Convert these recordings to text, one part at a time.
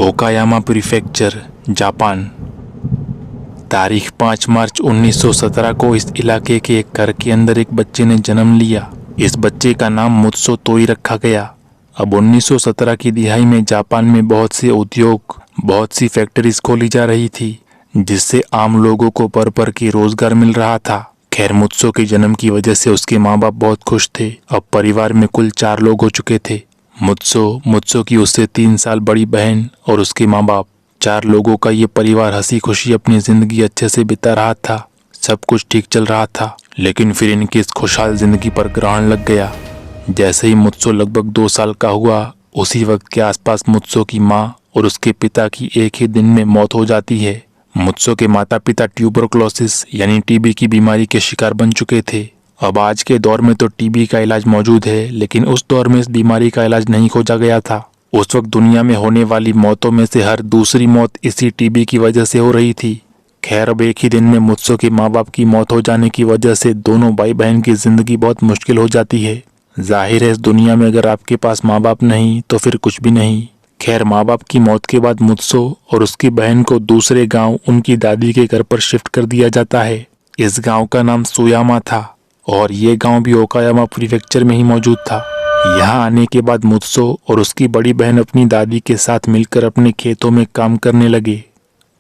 Okayama prefecture, Japan. तारीख 5 मार्च 1917 को इस इलाके के एक घर के अंदर एक बच्चे ने जन्म लिया। इस बच्चे का नाम मुत्सो तोई रखा गया। अब 1917 की दिहाई में जापान में बहुत से उद्योग, बहुत सी फैक्ट्रीज खोली जा रही थी, जिससे आम लोगों को भर भर के रोजगार मिल रहा था। खैर, मुत्सो के जन्म की वजह से उसके माँ बाप बहुत खुश थे। अब परिवार में कुल 4 लोग हो चुके थे। मुत्सो की उससे 3 साल बड़ी बहन और उसके माँ बाप। 4 लोगों का ये परिवार हंसी खुशी अपनी जिंदगी अच्छे से बिता रहा था। सब कुछ ठीक चल रहा था, लेकिन फिर इनकी इस खुशहाल जिंदगी पर ग्रहण लग गया। जैसे ही मुत्सो लगभग 2 साल का हुआ, उसी वक्त के आसपास मुत्सो की माँ और उसके पिता की एक ही दिन में मौत हो जाती है। मुत्सो के माता पिता ट्यूबरकुलोसिस यानी टीबी की बीमारी के शिकार बन चुके थे। अब आज के दौर में तो टीबी का इलाज मौजूद है, लेकिन उस दौर में इस बीमारी का इलाज नहीं खोजा गया था। उस वक्त दुनिया में होने वाली मौतों में से हर दूसरी मौत इसी टीबी की वजह से हो रही थी। खैर, अब एक ही दिन में मुत्सो के माँ बाप की मौत हो जाने की वजह से दोनों भाई बहन की जिंदगी बहुत मुश्किल हो जाती है। जाहिर है, इस दुनिया में अगर आपके पास माँ बाप नहीं तो फिर कुछ भी नहीं। खैर, माँ बाप की मौत के बाद मुत्सो और उसकी बहन को दूसरे गांव उनकी दादी के घर पर शिफ्ट कर दिया जाता है। इस गांव का नाम सुयामा था और ये गांव भी ओकायामा प्रीफेक्चर में ही मौजूद था। यहाँ आने के बाद मुत्सो और उसकी बड़ी बहन अपनी दादी के साथ मिलकर अपने खेतों में काम करने लगे।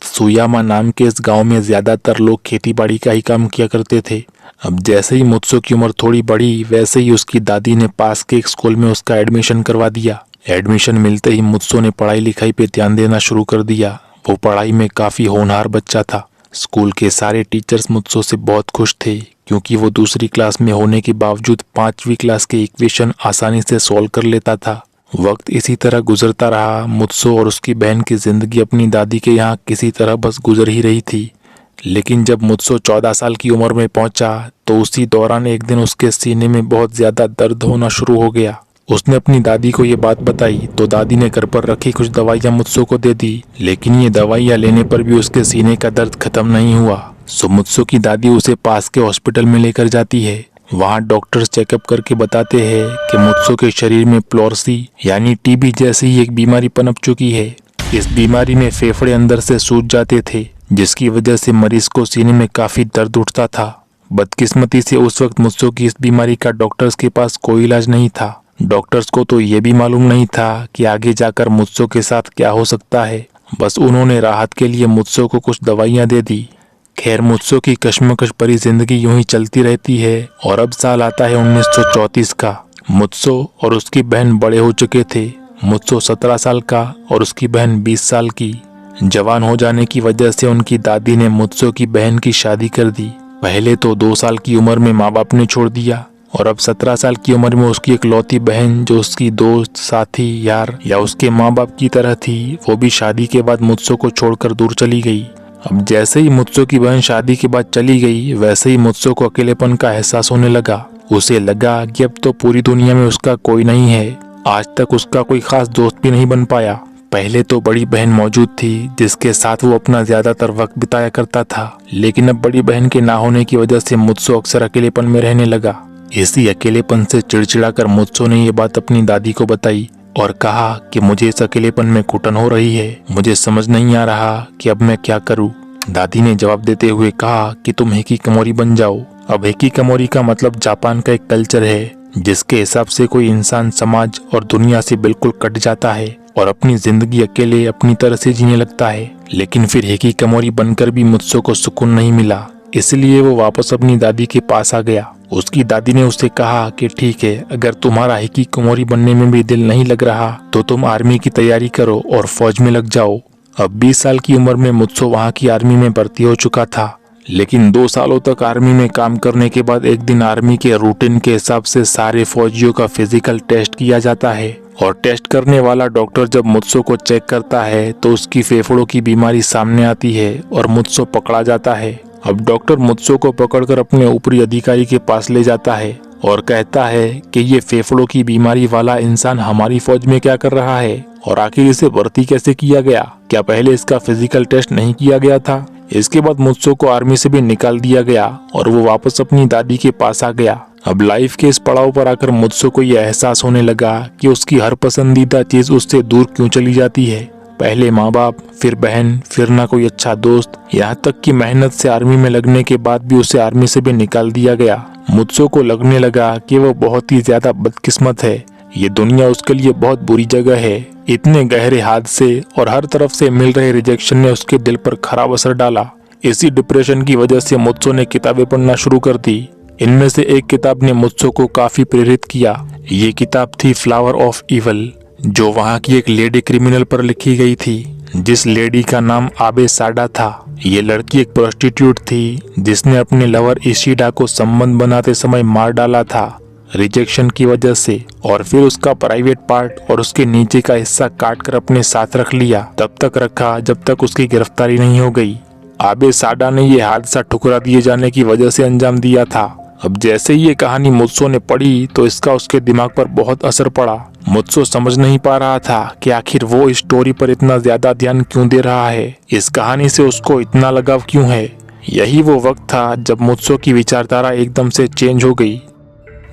सुयामा नाम के इस गांव में ज्यादातर लोग खेतीबाड़ी का ही काम किया करते थे। अब जैसे ही मुत्सो की उम्र थोड़ी बढ़ी, वैसे ही उसकी दादी ने पास के एक स्कूल में उसका एडमिशन करवा दिया। एडमिशन मिलते ही मुत्सो ने पढ़ाई लिखाई पे ध्यान देना शुरू कर दिया। वो पढ़ाई में काफी होनहार बच्चा था। स्कूल के सारे टीचर्स मुत्सो से बहुत खुश थे, क्योंकि वो दूसरी क्लास में होने के बावजूद 5वीं क्लास के इक्वेशन आसानी से सॉल्व कर लेता था। वक्त इसी तरह गुजरता रहा। मुत्सो और उसकी बहन की जिंदगी अपनी दादी के यहाँ किसी तरह बस गुजर ही रही थी। लेकिन जब मुत्सो 14 साल की उम्र में पहुंचा, तो उसी दौरान एक दिन उसके सीने में बहुत ज्यादा दर्द होना शुरू हो गया। उसने अपनी दादी को ये बात बताई तो दादी ने घर पर रखी कुछ दवाइयां मुत्सो को दे दी, लेकिन ये दवाइयां लेने पर भी उसके सीने का दर्द खत्म नहीं हुआ। सो मुत्सो की दादी उसे पास के हॉस्पिटल में लेकर जाती है। वहाँ डॉक्टर्स चेकअप करके बताते हैं कि मुत्सो के शरीर में प्लोरसी यानी टीबी जैसी ही एक बीमारी पनप चुकी है। इस बीमारी में फेफड़े अंदर से सूज जाते थे, जिसकी वजह से मरीज को सीने में काफी दर्द उठता था। बदकिस्मती से उस वक्त मुत्सो की इस बीमारी का डॉक्टर्स के पास कोई इलाज नहीं था। डॉक्टर्स को तो ये भी मालूम नहीं था कि आगे जाकर मुत्सो के साथ क्या हो सकता है। बस उन्होंने राहत के लिए मुत्सो को कुछ दवाइयां दे दी। खैर, मुत्सो की कश्मकश भरी जिंदगी यूं ही चलती रहती है और अब साल आता है 1934 का। मुत्सो और उसकी बहन बड़े हो चुके थे। मुत्सो 17 साल का और उसकी बहन 20 साल की। जवान हो जाने की वजह से उनकी दादी ने मुत्सो की बहन की शादी कर दी। पहले तो 2 साल की उम्र में माँ बाप ने छोड़ दिया और अब 17 साल की उम्र में उसकी इकलौती बहन, जो उसकी दोस्त, साथी, यार या उसके माँ बाप की तरह थी, वो भी शादी के बाद मुत्सो को छोड़कर दूर चली गई। अब जैसे ही मुत्सो की बहन शादी के बाद चली गई, वैसे ही मुत्सो को अकेलेपन का एहसास होने लगा। उसे लगा कि अब तो पूरी दुनिया में उसका कोई नहीं है। आज तक उसका कोई खास दोस्त भी नहीं बन पाया। पहले तो बड़ी बहन मौजूद थी, जिसके साथ वो अपना ज्यादातर वक्त बिताया करता था, लेकिन अब बड़ी बहन के ना होने की वजह से मुत्सो अक्सर अकेलेपन में रहने लगा। इसी अकेलेपन से चिड़चिड़ाकर मुत्सो ने ये बात अपनी दादी को बताई और कहा कि मुझे इस अकेलेपन में घुटन हो रही है। मुझे समझ नहीं आ रहा कि अब मैं क्या करूं। दादी ने जवाब देते हुए कहा कि तुम हिकिकोमोरी बन जाओ। अब हिकिकोमोरी का मतलब जापान का एक कल्चर है, जिसके हिसाब से कोई इंसान समाज और दुनिया से बिल्कुल कट जाता है और अपनी जिंदगी अकेले अपनी तरह से जीने लगता है। लेकिन फिर हिकिकोमोरी बनकर भी मुत्सो को सुकून नहीं मिला, इसलिए वो वापस अपनी दादी के पास आ गया। उसकी दादी ने उससे कहा कि ठीक है, अगर तुम्हारा हिकिकोमोरी बनने में भी दिल नहीं लग रहा तो तुम आर्मी की तैयारी करो और फौज में लग जाओ। अब 20 साल की उम्र में मुत्सो वहाँ की आर्मी में भर्ती हो चुका था, लेकिन 2 सालों तक आर्मी में काम करने के बाद एक दिन आर्मी के रूटीन के हिसाब से सारे फौजियों का फिजिकल टेस्ट किया जाता है और टेस्ट करने वाला डॉक्टर जब मुत्सो को चेक करता है तो उसकी फेफड़ों की बीमारी सामने आती है और मुत्सो पकड़ा जाता है। अब डॉक्टर मुत्सो को पकड़कर अपने ऊपरी अधिकारी के पास ले जाता है और कहता है कि ये फेफड़ों की बीमारी वाला इंसान हमारी फौज में क्या कर रहा है और आखिर इसे भर्ती कैसे किया गया? क्या पहले इसका फिजिकल टेस्ट नहीं किया गया था? इसके बाद मुत्सो को आर्मी से भी निकाल दिया गया और वो वापस अपनी दादी के पास आ गया। अब लाइफ के इस पड़ाव पर आकर मुत्सो को यह एहसास होने लगा कि उसकी हर पसंदीदा चीज उससे दूर क्यों चली जाती है। पहले माँ बाप, फिर बहन, फिर ना कोई अच्छा दोस्त, यहाँ तक कि मेहनत से आर्मी में लगने के बाद भी उसे आर्मी से भी निकाल दिया गया। मुत्सो को लगने लगा कि वो बहुत ही ज्यादा बदकिस्मत है, ये दुनिया उसके लिए बहुत बुरी जगह है। इतने गहरे हादसे और हर तरफ से मिल रहे रिजेक्शन ने उसके दिल पर खराब असर डाला। इसी डिप्रेशन की वजह से मुत्सो ने किताबें पढ़ना शुरू कर दी। इनमें से एक किताब ने मुत्सो को काफी प्रेरित किया। ये किताब थी फ्लावर ऑफ इवल, जो वहाँ की एक लेडी क्रिमिनल पर लिखी गई थी, जिस लेडी का नाम आबे साडा था। ये लड़की एक प्रोस्टिट्यूट थी जिसने अपने लवर इशिडा को संबंध बनाते समय मार डाला था रिजेक्शन की वजह से, और फिर उसका प्राइवेट पार्ट और उसके नीचे का हिस्सा काट कर अपने साथ रख लिया। तब तक रखा जब तक उसकी गिरफ्तारी नहीं हो गई। आबे साडा ने ये हादसा ठुकरा दिए जाने की वजह से अंजाम दिया था। अब जैसे ही ये कहानी मुत्सो ने पढ़ी तो इसका उसके दिमाग पर बहुत असर पड़ा। मुत्सो समझ नहीं पा रहा था कि आखिर वो इस स्टोरी पर इतना ज्यादा ध्यान क्यों दे रहा है, इस कहानी से उसको इतना लगाव क्यों है। यही वो वक्त था जब मुत्सो की विचारधारा एकदम से चेंज हो गई।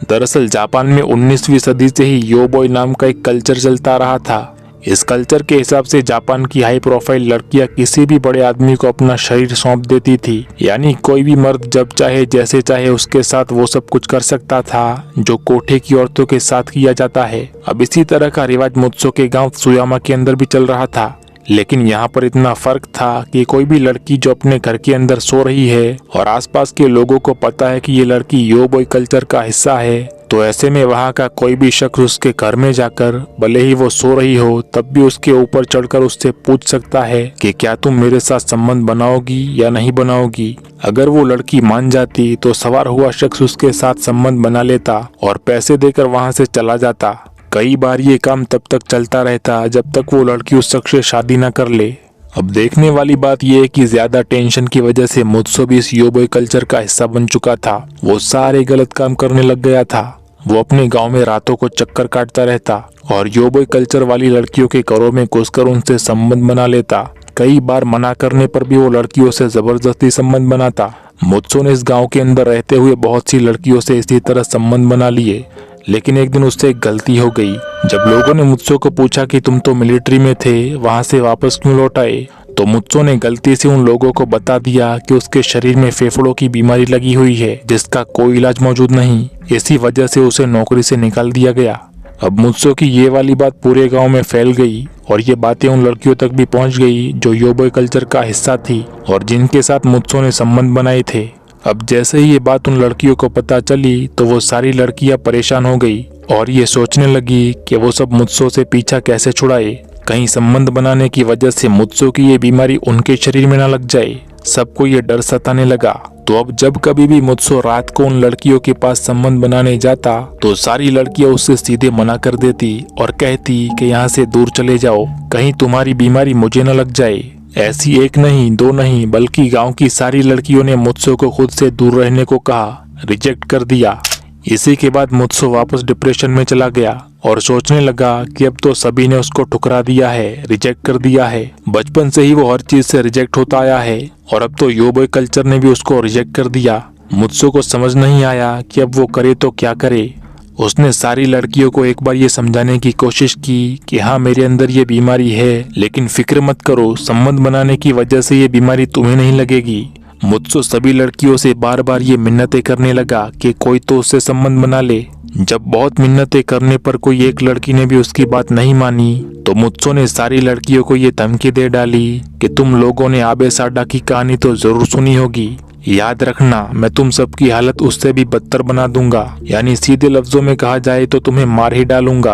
दरअसल जापान में 19वीं सदी से ही योबॉय नाम का एक कल्चर चलता रहा था। इस कल्चर के हिसाब से जापान की हाई प्रोफाइल लड़कियां किसी भी बड़े आदमी को अपना शरीर सौंप देती थी, यानी कोई भी मर्द जब चाहे जैसे चाहे उसके साथ वो सब कुछ कर सकता था जो कोठे की औरतों के साथ किया जाता है। अब इसी तरह का रिवाज मुत्सो के गांव त्सुयामा के अंदर भी चल रहा था, लेकिन यहाँ पर इतना फर्क था कि कोई भी लड़की जो अपने घर के अंदर सो रही है और आसपास के लोगों को पता है कि ये लड़की योबॉय कल्चर का हिस्सा है, तो ऐसे में वहाँ का कोई भी शख्स उसके घर में जाकर भले ही वो सो रही हो तब भी उसके ऊपर चढ़कर उससे पूछ सकता है कि क्या तुम मेरे साथ संबंध बनाओगी या नहीं बनाओगी। अगर वो लड़की मान जाती तो सवार हुआ शख्स उसके साथ संबंध बना लेता और पैसे देकर वहाँ से चला जाता। कई बार ये काम तब तक चलता रहता जब तक वो लड़की उस शख्स से शादी न कर ले। अब देखने वाली बात यह है कि ज्यादा टेंशन की वजह से मुत्सो भी इस योबॉय कल्चर का हिस्सा बन चुका था। वो सारे गलत काम करने लग गया था। वो अपने गांव में रातों को चक्कर काटता रहता और योबॉय कल्चर वाली लड़कियों के घरों में घुसकर उनसे संबंध बना लेता। कई बार मना करने पर भी वो लड़कियों से जबरदस्ती संबंध बनाता। मुत्सो ने इस गांव के अंदर रहते हुए बहुत सी लड़कियों से इसी तरह संबंध बना लिए, लेकिन एक दिन उससे एक गलती हो गई। जब लोगों ने मुत्सो को पूछा कि तुम तो मिलिट्री में थे, वहां से वापस क्यों लौट आए, तो मुत्सो ने गलती से उन लोगों को बता दिया कि उसके शरीर में फेफड़ों की बीमारी लगी हुई है जिसका कोई इलाज मौजूद नहीं। इसी वजह से उसे नौकरी से निकाल दिया गया। अब मुत्सो की ये वाली बात पूरे गांव में फैल गई और ये बातें उन लड़कियों तक भी पहुंच गई जो योबॉय कल्चर का हिस्सा थी और जिनके साथ मुत्सो ने संबंध बनाए थे। अब जैसे ही ये बात उन लड़कियों को पता चली तो वो सारी लड़कियां परेशान हो गई और ये सोचने लगी कि वो सब मुत्सो से पीछा कैसे छुड़ाए, कहीं संबंध बनाने की वजह से मुत्सो की ये बीमारी उनके शरीर में न लग जाए। सबको ये डर सताने लगा। तो अब जब कभी भी मुत्सो रात को उन लड़कियों के पास संबंध बनाने जाता तो सारी लड़कियां उससे सीधे मना कर देती और कहती कि यहाँ से दूर चले जाओ, कहीं तुम्हारी बीमारी मुझे न लग जाए। ऐसी एक नहीं दो नहीं बल्कि गांव की सारी लड़कियों ने मुत्सो को खुद से दूर रहने को कहा, रिजेक्ट कर दिया। इसी के बाद मुत्सो वापस डिप्रेशन में चला गया और सोचने लगा कि अब तो सभी ने उसको ठुकरा दिया है, रिजेक्ट कर दिया है। बचपन से ही वो हर चीज से रिजेक्ट होता आया है और अब तो योबॉय कल्चर ने भी उसको रिजेक्ट कर दिया। मुत्सो को समझ नहीं आया कि अब वो करे तो क्या करे। उसने सारी लड़कियों को एक बार ये समझाने की कोशिश की कि हाँ मेरे अंदर ये बीमारी है, लेकिन फिक्र मत करो, संबंध बनाने की वजह से ये बीमारी तुम्हें नहीं लगेगी। मुत्सो सभी लड़कियों से बार बार ये मिन्नतें करने लगा कि कोई तो उससे संबंध बना ले। जब बहुत मिन्नतें करने पर कोई एक लड़की ने भी उसकी बात नहीं मानी तो मुत्सो ने सारी लड़कियों को ये धमकी दे डाली कि तुम लोगों ने आबे साडा की कहानी तो जरूर सुनी होगी, याद रखना मैं तुम सबकी हालत उससे भी बदतर बना दूंगा, यानी सीधे लफ्जों में कहा जाए तो तुम्हें मार ही डालूंगा।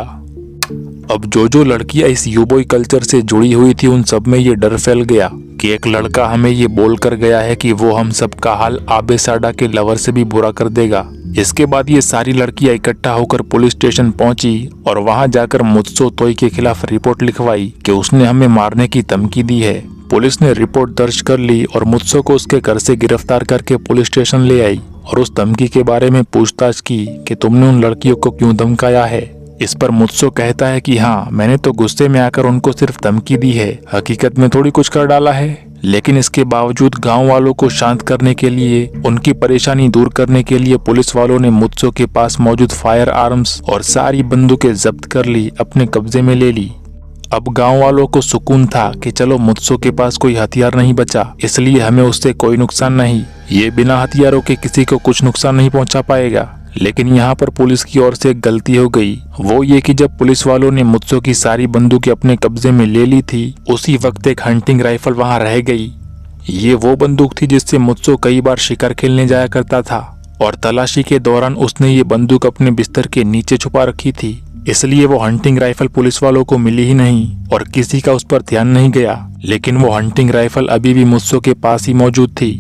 अब जो लड़कियां इस योबॉय कल्चर से जुड़ी हुई थी उन सब में ये डर फैल गया कि एक लड़का हमें ये बोल कर गया है कि वो हम सब का हाल आबे साडा के लवर से भी बुरा कर देगा। इसके बाद ये सारी लड़कियां इकट्ठा होकर पुलिस स्टेशन पहुंची और वहां जाकर मुत्सो तोई के खिलाफ रिपोर्ट लिखवाई कि उसने हमें मारने की धमकी दी है। पुलिस ने रिपोर्ट दर्ज कर ली और मुत्सो को उसके घर से गिरफ्तार करके पुलिस स्टेशन ले आई और उस धमकी के बारे में पूछताछ की कि तुमने उन लड़कियों को क्यों धमकाया है। इस पर मुत्सो कहता है कि हाँ मैंने तो गुस्से में आकर उनको सिर्फ धमकी दी है, हकीकत में थोड़ी कुछ कर डाला है। लेकिन इसके बावजूद गांव वालों को शांत करने के लिए, उनकी परेशानी दूर करने के लिए पुलिस वालों ने मुत्सो के पास मौजूद फायर आर्म्स और सारी बंदूकें जब्त कर ली, अपने कब्जे में ले ली। अब गांव वालों को सुकून था कि चलो मुत्सो के पास कोई हथियार नहीं बचा, इसलिए हमें उससे कोई नुकसान नहीं, ये बिना हथियारों के किसी को कुछ नुकसान नहीं पहुंचा पाएगा। लेकिन यहाँ पर पुलिस की ओर से एक गलती हो गई, वो ये कि जब पुलिस वालों ने मुत्सो की सारी बंदूकें अपने कब्जे में ले ली थी, उसी वक्त एक हंटिंग राइफल वहाँ रह गई। ये वो बंदूक थी जिससे मुत्सो कई बार शिकार खेलने जाया करता था, और तलाशी के दौरान उसने ये बंदूक अपने बिस्तर के नीचे छुपा रखी थी, इसलिए वो हंटिंग राइफल पुलिस वालों को मिली ही नहीं और किसी का उस पर ध्यान नहीं गया। लेकिन वो हंटिंग राइफल अभी भी मुत्सो के पास ही मौजूद थी।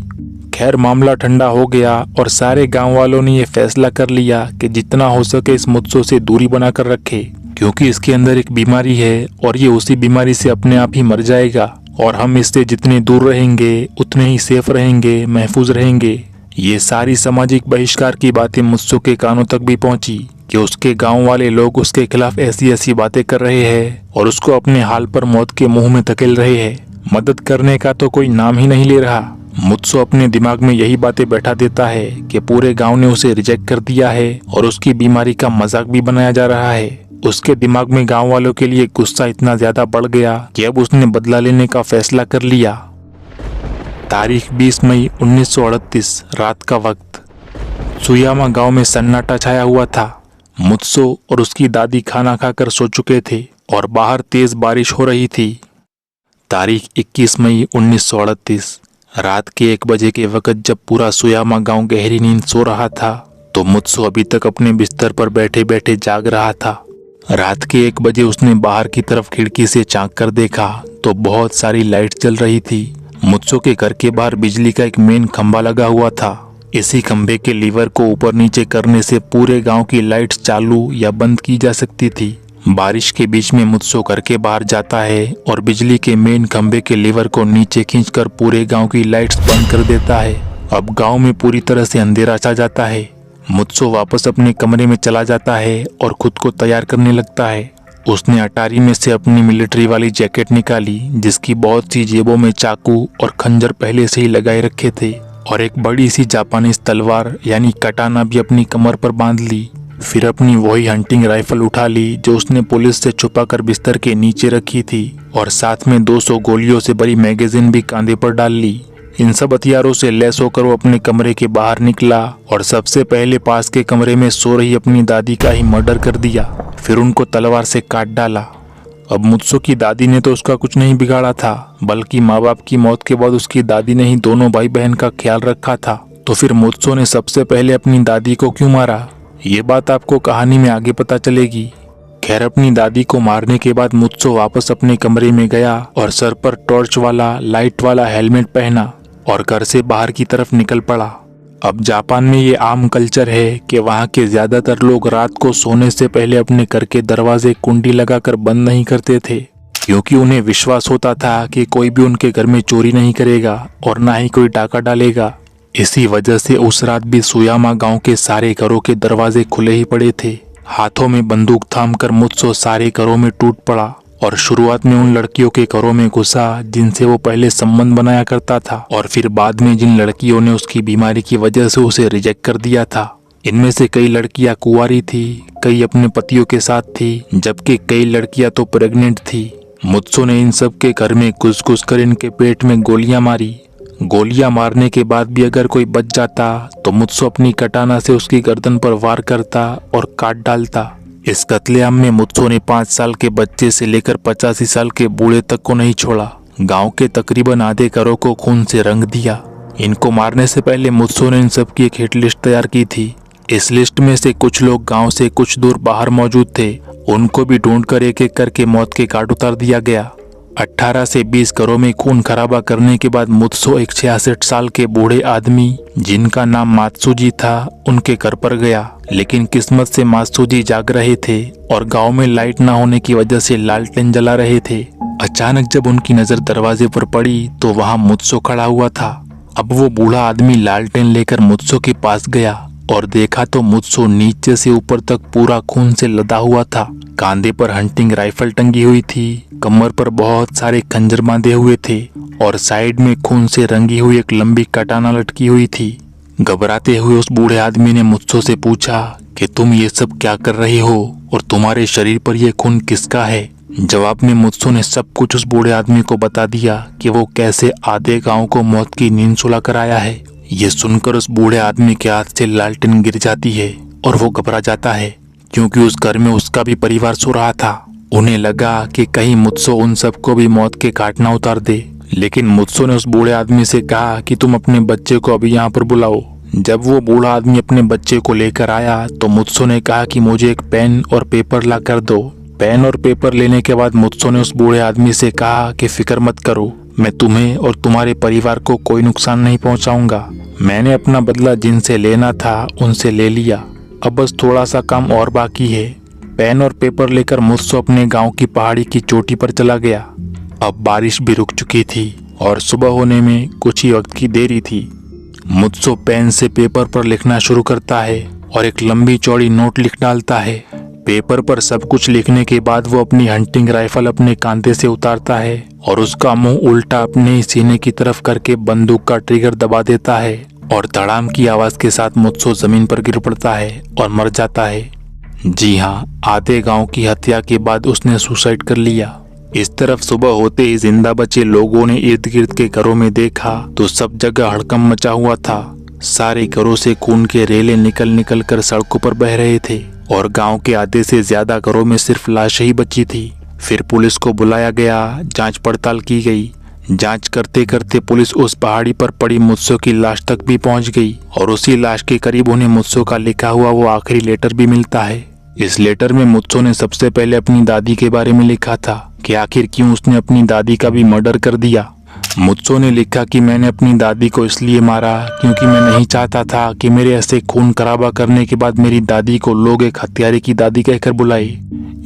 खैर मामला ठंडा हो गया और सारे गांव वालों ने ये फैसला कर लिया कि जितना हो सके इस मुत्सो से दूरी बनाकर रखे, क्योंकि इसके अंदर एक बीमारी है और ये उसी बीमारी से अपने आप ही मर जाएगा, और हम इससे जितने दूर रहेंगे उतने ही सेफ रहेंगे, महफूज रहेंगे। ये सारी सामाजिक बहिष्कार की बातें मुत्सो के कानों तक भी पहुंची कि उसके गांव वाले लोग उसके खिलाफ ऐसी ऐसी बातें कर रहे हैं और उसको अपने हाल पर मौत के मुंह में धकेल रहे हैं। मदद करने का तो कोई नाम ही नहीं ले रहा। मुत्सो अपने दिमाग में यही बातें बैठा देता है कि पूरे गांव ने उसे रिजेक्ट कर दिया है और उसकी बीमारी का मजाक भी बनाया जा रहा है। उसके दिमाग में गांव वालों के लिए गुस्सा इतना ज्यादा बढ़ गया कि अब उसने बदला लेने का फैसला कर लिया। तारीख 20 मई 1938 रात का वक्त। सुयामा गांव में सन्नाटा छाया हुआ था। मुत्सो और उसकी दादी खाना खाकर सो चुके थे और बाहर तेज बारिश हो रही थी। तारीख 21 मई 1938 रात के 1 बजे के वक्त जब पूरा सुयामा गांव गहरी नींद सो रहा था, तो मुत्सो अभी तक अपने बिस्तर पर बैठे बैठे जाग रहा था। रात के 1 बजे उसने बाहर की तरफ खिड़की से झांक कर देखा तो बहुत सारी लाइट जल रही थी। मुत्सो के घर के बाहर बिजली का एक मेन खंभा लगा हुआ था। इसी खंभे के लीवर को ऊपर नीचे करने से पूरे गांव की लाइट्स चालू या बंद की जा सकती थी। बारिश के बीच में मुत्सो घर के बाहर जाता है और बिजली के मेन खंभे के लीवर को नीचे खींचकर पूरे गांव की लाइट्स बंद कर देता है। अब गांव में पूरी तरह से अंधेरा छा जाता है। मुत्सो वापस अपने कमरे में चला जाता है और खुद को तैयार करने लगता है। उसने अटारी में से अपनी मिलिट्री वाली जैकेट निकाली, जिसकी बहुत सी जेबों में चाकू और खंजर पहले से ही लगाए रखे थे, और एक बड़ी सी जापानीज तलवार यानी कटाना भी अपनी कमर पर बांध ली। फिर अपनी वही हंटिंग राइफल उठा ली जो उसने पुलिस से छुपाकर बिस्तर के नीचे रखी थी, और साथ में 200 गोलियों से भरी मैगजीन भी कांधे पर डाल ली। इन सब हथियारों से लैस होकर वो अपने कमरे के बाहर निकला और सबसे पहले पास के कमरे में सो रही अपनी दादी का ही मर्डर कर दिया। फिर उनको तलवार से काट डाला। अब मुत्सो की दादी ने तो उसका कुछ नहीं बिगाड़ा था, बल्कि माँ बाप की मौत के बाद उसकी दादी ने ही दोनों भाई बहन का ख्याल रखा था। तो फिर मुत्सो ने सबसे पहले अपनी दादी को क्यों मारा, ये बात आपको कहानी में आगे पता चलेगी। खैर अपनी दादी को मारने के बाद मुत्सो वापस अपने कमरे में गया और सर पर टॉर्च वाला लाइट वाला हेलमेट पहना और घर से बाहर की तरफ निकल पड़ा। अब जापान में ये आम कल्चर है कि वहाँ के ज्यादातर लोग रात को सोने से पहले अपने घर के दरवाजे कुंडी लगाकर बंद नहीं करते थे, क्योंकि उन्हें विश्वास होता था कि कोई भी उनके घर में चोरी नहीं करेगा और ना ही कोई डाका डालेगा। इसी वजह से उस रात भी सुयामा गांव के सारे घरों के दरवाजे खुले ही पड़े थे। हाथों में बंदूक थामकर मुत्सो सारे घरों में टूट पड़ा और शुरुआत में उन लड़कियों के घरों में घुसा जिनसे वो पहले संबंध बनाया करता था, और फिर बाद में जिन लड़कियों ने उसकी बीमारी की वजह से उसे रिजेक्ट कर दिया था। इनमें से कई लड़कियां कुंवारी थी, कई अपने पतियों के साथ थी, जबकि कई लड़कियां तो प्रेग्नेंट थी। मुत्सो ने इन सब के घर में घुस घुस कर इनके पेट में गोलियां मारी। गोलियां मारने के बाद भी अगर कोई बच जाता तो मुत्सो अपनी कटाना से उसकी गर्दन पर वार करता और काट डालता। इस कत्लेआम में मुत्सो ने 5 साल के बच्चे से लेकर 85 साल के बूढ़े तक को नहीं छोड़ा। गांव के तकरीबन आधे घरों को खून से रंग दिया। इनको मारने से पहले मुत्सो ने इन सब की एक हिट लिस्ट तैयार की थी। इस लिस्ट में से कुछ लोग गांव से कुछ दूर बाहर मौजूद थे, उनको भी ढूंढकर एक एक करके मौत के घाट उतार दिया गया। 18 से 20 घरों में खून खराबा करने के बाद मुत्सो एक 66 साल के बूढ़े आदमी जिनका नाम मात्सुजी था उनके घर पर गया। लेकिन किस्मत से मात्सुजी जाग रहे थे और गांव में लाइट न होने की वजह से लालटेन जला रहे थे। अचानक जब उनकी नजर दरवाजे पर पड़ी तो वहां मुत्सो खड़ा हुआ था। अब वो बूढ़ा आदमी लालटेन लेकर मुत्सो के पास गया और देखा तो मुत्सो नीचे से ऊपर तक पूरा खून से लदा हुआ था। कांधे पर हंटिंग राइफल टंगी हुई थी, कमर पर बहुत सारे खंजर बांधे हुए थे और साइड में खून से रंगी हुई एक लंबी कटाना लटकी हुई थी। घबराते हुए उस बूढ़े आदमी ने मुत्सो से पूछा कि तुम ये सब क्या कर रहे हो और तुम्हारे शरीर पर यह खून किसका है। जवाब में मुत्सो ने सब कुछ उस बूढ़े आदमी को बता दिया कि वो कैसे आधे गांव को मौत की नींद सुला कर आया है। ये सुनकर उस बूढ़े आदमी के हाथ से लालटेन गिर जाती है और वो घबरा जाता है, क्योंकि उस घर में उसका भी परिवार सो रहा था। उन्हें लगा कि कहीं मुत्सो उन सबको भी मौत के घाट न उतार दे, लेकिन मुत्सो ने उस बूढ़े आदमी से कहा कि तुम अपने बच्चे को अभी यहाँ पर बुलाओ। जब वो बूढ़ा आदमी अपने बच्चे को लेकर आया तो मुत्सो ने कहा कि मुझे एक पेन और पेपर ला कर दो। पेन और पेपर लेने के बाद मुत्सो ने उस बूढ़े आदमी से कहा कि फिक्र मत करो, मैं तुम्हें और तुम्हारे परिवार को कोई नुकसान नहीं पहुंचाऊंगा। मैंने अपना बदला जिनसे लेना था उनसे ले लिया, अब बस थोड़ा सा काम और बाकी है। पेन और पेपर लेकर मुत्सो अपने गांव की पहाड़ी की चोटी पर चला गया। अब बारिश भी रुक चुकी थी और सुबह होने में कुछ ही वक्त की देरी थी। मुत्सो पेन से पेपर पर लिखना शुरू करता है और एक लंबी चौड़ी नोट लिख डालता है। पेपर पर सब कुछ लिखने के बाद वो अपनी हंटिंग राइफल अपने कांधे से उतारता है और उसका मुंह उल्टा अपने सीने की तरफ करके बंदूक का ट्रिगर दबा देता है और धड़ाम की आवाज के साथ मुत्सो जमीन पर गिर पड़ता है और मर जाता है। जी हाँ, आधे गांव की हत्या के बाद उसने सुसाइड कर लिया। इस तरफ सुबह होते ही जिंदा बचे लोगों ने इर्द गिर्द के घरों में देखा तो सब जगह हड़कंप मचा हुआ था। सारे घरों से खून के रेले निकल निकल कर सड़कों पर बह रहे थे और गांव के आधे से ज्यादा घरों में सिर्फ लाशें ही बची थी। फिर पुलिस को बुलाया गया, जांच पड़ताल की गई। जांच करते करते पुलिस उस पहाड़ी पर पड़ी मुत्सो की लाश तक भी पहुंच गई और उसी लाश के करीब उन्हें मुत्सो का लिखा हुआ वो आखिरी लेटर भी मिलता है। इस लेटर में मुत्सो ने सबसे पहले अपनी दादी के बारे में लिखा था कि आखिर क्यों उसने अपनी दादी का भी मर्डर कर दिया। मुत्सो ने लिखा कि मैंने अपनी दादी को इसलिए मारा क्योंकि मैं नहीं चाहता था कि मेरे ऐसे खून खराबा करने के बाद मेरी दादी को लोग एक हत्यारे की दादी कहकर बुलाए।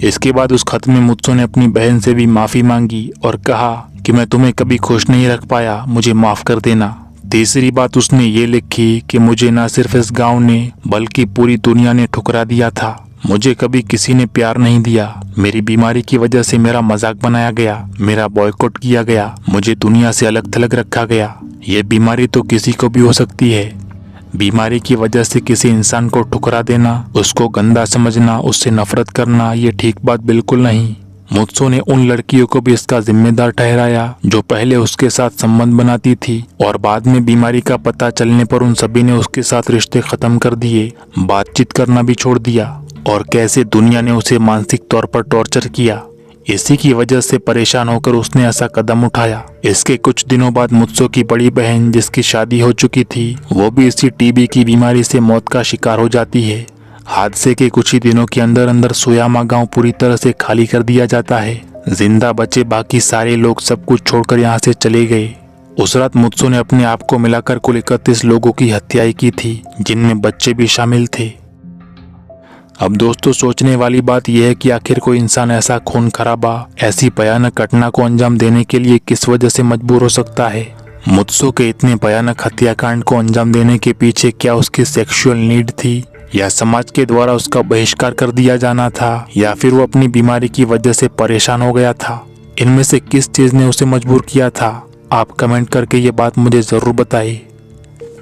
इसके बाद उस खत में मुत्सो ने अपनी बहन से भी माफी मांगी और कहा कि मैं तुम्हें कभी खुश नहीं रख पाया, मुझे माफ कर देना। तीसरी बात उसने ये लिखी कि मुझे न सिर्फ इस गांव ने बल्कि पूरी दुनिया ने ठुकरा दिया था। मुझे कभी किसी ने प्यार नहीं दिया। मेरी बीमारी की वजह से मेरा मजाक बनाया गया, मेरा बॉयकॉट किया गया, मुझे दुनिया से अलग थलग रखा गया। ये बीमारी तो किसी को भी हो सकती है। बीमारी की वजह से किसी इंसान को ठुकरा देना, उसको गंदा समझना, उससे नफरत करना, ये ठीक बात बिल्कुल नहीं। मुत्सो ने उन लड़कियों को भी इसका जिम्मेदार ठहराया जो पहले उसके साथ संबंध बनाती थी और बाद में बीमारी का पता चलने पर उन सभी ने उसके साथ रिश्ते खत्म कर दिए, बातचीत करना भी छोड़ दिया और कैसे दुनिया ने उसे मानसिक तौर पर टॉर्चर किया। इसी की वजह से परेशान होकर उसने ऐसा कदम उठाया। इसके कुछ दिनों बाद मुत्सो की बड़ी बहन जिसकी शादी हो चुकी थी वो भी इसी टीबी की बीमारी से मौत का शिकार हो जाती है। हादसे के कुछ ही दिनों के अंदर अंदर सोयामा गांव पूरी तरह से खाली कर दिया जाता है। जिंदा बचे बाकी सारे लोग सब कुछ छोड़कर यहाँ से चले गए। उस रात मुत्सो ने अपने आप को मिलाकर कुल 31 लोगों की हत्याएं की थी, जिनमें बच्चे भी शामिल थे। अब दोस्तों, सोचने वाली बात यह है कि आखिर कोई इंसान ऐसा खून खराबा, ऐसी भयानक घटना को अंजाम देने के लिए किस वजह से मजबूर हो सकता है। मुत्सो के इतने भयानक हत्याकांड को अंजाम देने के पीछे क्या उसकी सेक्सुअल नीड थी, या समाज के द्वारा उसका बहिष्कार कर दिया जाना था, या फिर वो अपनी बीमारी की वजह से परेशान हो गया था। इनमें से किस चीज ने उसे मजबूर किया था? आप कमेंट करके ये बात मुझे जरूर बताइए।